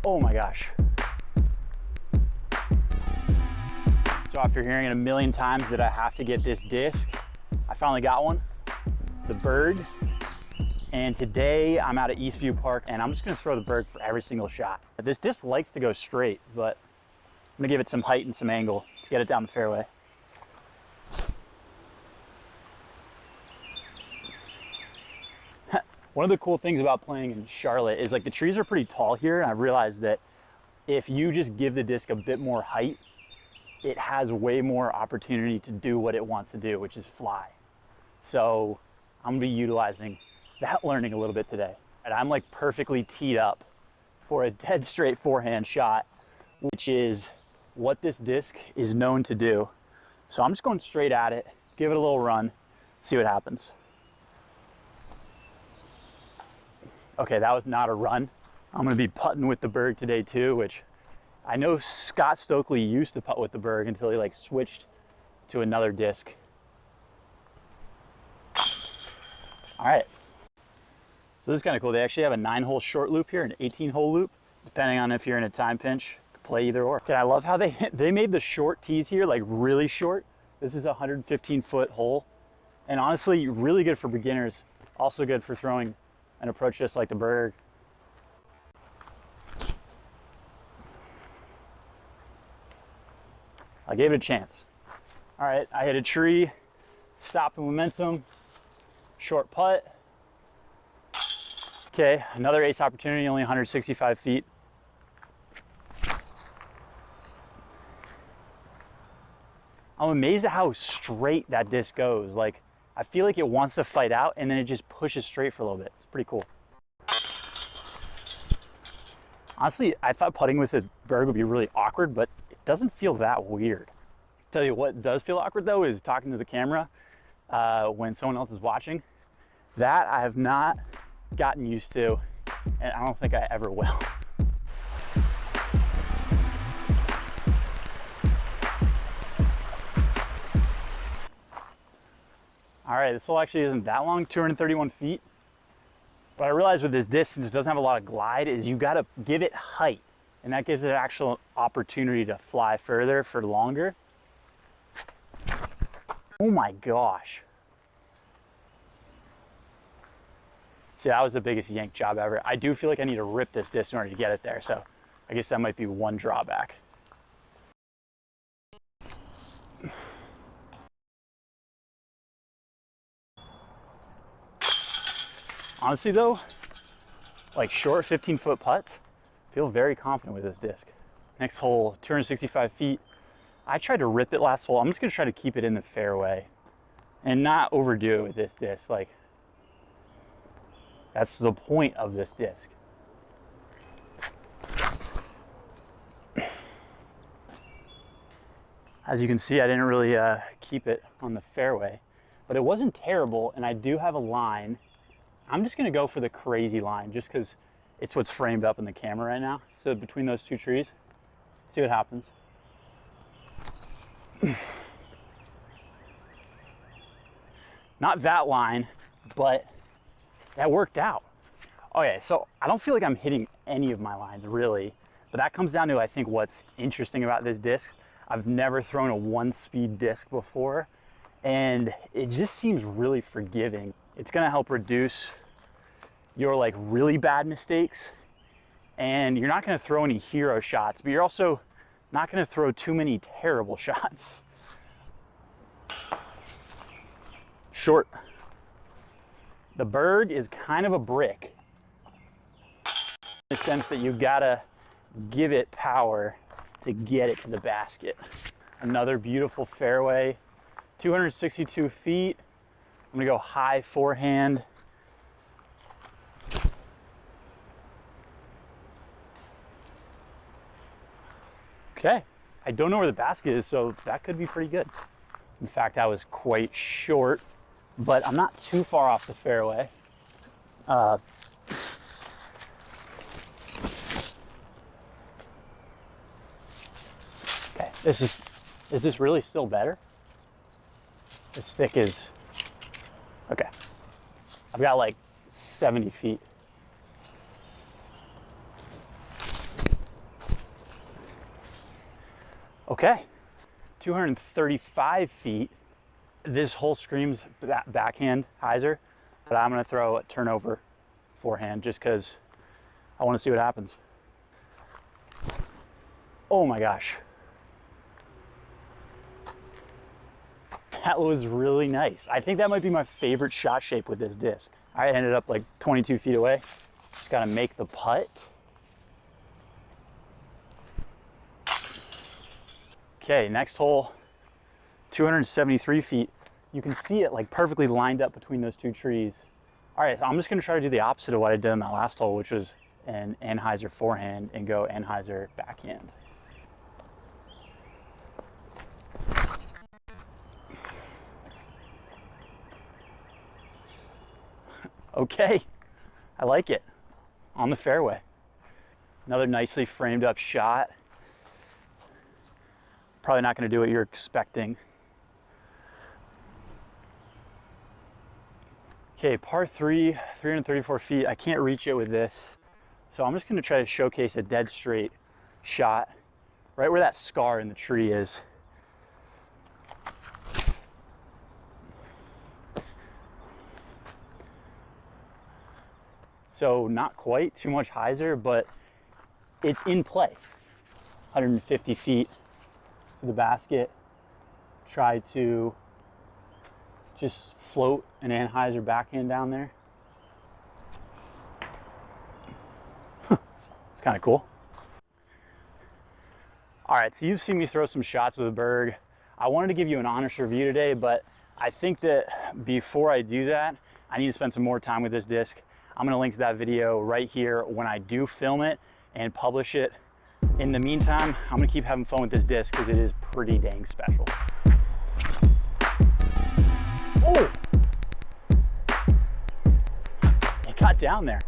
Oh my gosh. So after hearing it a million times that I have to get this disc, I finally got one, the Berg. And today I'm out at Eastview Park and I'm just gonna throw the Berg for every single shot. This disc likes to go straight, but I'm gonna give it some height and some angle to get it down the fairway. One of the cool things about playing in Charlotte is like the trees are pretty tall here, and I realized that if you just give the disc a bit more height, it has way more opportunity to do what it wants to do, which is fly. So I'm gonna be utilizing that learning a little bit today. And I'm like perfectly teed up for a dead straight forehand shot, which is what this disc is known to do. So I'm just going straight at it, give it a little run, see what happens. Okay, that was not a run. I'm gonna be putting with the Berg today too, which I know Scott Stokely used to putt with the Berg until he like switched to another disc. All right, so this is kind of cool. They actually have a 9-hole short loop here, an 18-hole loop, depending on if you're in a time pinch. You can play either or. Okay, I love how they made the short tees here like really short. This is a 115-foot hole, and honestly, really good for beginners. Also good for throwing an approach just like the Berg. I gave it a chance. All right, I hit a tree, stopped the momentum, short putt. Okay, another ace opportunity, only 165 feet. I'm amazed at how straight that disc goes. Like, I feel like it wants to fight out and then it just pushes straight for a little bit. It's pretty cool. Honestly, I thought putting with a Berg would be really awkward, but it doesn't feel that weird. Tell you what does feel awkward though is talking to the camera when someone else is watching. That I have not gotten used to, and I don't think I ever will. All right, this hole actually isn't that long, 231 feet. But I realized with this disc, since it doesn't have a lot of glide, is you gotta give it height. And that gives it an actual opportunity to fly further for longer. Oh my gosh. See, that was the biggest yank job ever. I do feel like I need to rip this disc in order to get it there. So I guess that might be one drawback. Honestly though, like short 15-foot putts, feel very confident with this disc. Next hole, 265 feet. I tried to rip it last hole. I'm just gonna try to keep it in the fairway and not overdo it with this disc. Like, that's the point of this disc. As you can see, I didn't really keep it on the fairway, but it wasn't terrible, and I do have a line. I'm just gonna go for the crazy line just because it's what's framed up in the camera right now. So between those two trees, see what happens. Not that line, but that worked out. Okay, so I don't feel like I'm hitting any of my lines really, but that comes down to, I think, what's interesting about this disc. I've never thrown a 1-speed disc before, and it just seems really forgiving. It's gonna help reduce your like really bad mistakes, and you're not gonna throw any hero shots, but you're also not gonna throw too many terrible shots. Short. The Berg is kind of a brick in the sense that you gotta give it power to get it to the basket. Another beautiful fairway, 262 feet. I'm gonna go high forehand. Okay, I don't know where the basket is, so that could be pretty good. In fact, I was quite short, but I'm not too far off the fairway. Okay, is this really still better? This stick is, okay. I've got like 70 feet. Okay, 235 feet. This hole screams backhand hyzer, but I'm gonna throw a turnover forehand just because I want to see what happens. Oh my gosh. That was really nice. I think that might be my favorite shot shape with this disc. I ended up like 22 feet away. Just gotta make the putt. Okay, next hole, 273 feet. You can see it like perfectly lined up between those two trees. All right, so I'm just gonna try to do the opposite of what I did in that last hole, which was an anhyzer forehand and go anhyzer backhand. Okay, I like it. On the fairway. Another nicely framed up shot. Probably not gonna do what you're expecting. Okay, par 3, 334 feet. I can't reach it with this. So I'm just gonna try to showcase a dead straight shot right where that scar in the tree is. So not quite too much hyzer, but it's in play. 150 feet to the basket. Try to just float an anhyzer backhand down there. It's kind of cool. All right, so you've seen me throw some shots with a Berg. I wanted to give you an honest review today, but I think that before I do that, I need to spend some more time with this disc. I'm gonna link to that video right here when I do film it and publish it. In the meantime, I'm gonna keep having fun with this disc because it is pretty dang special. Oh! It got down there.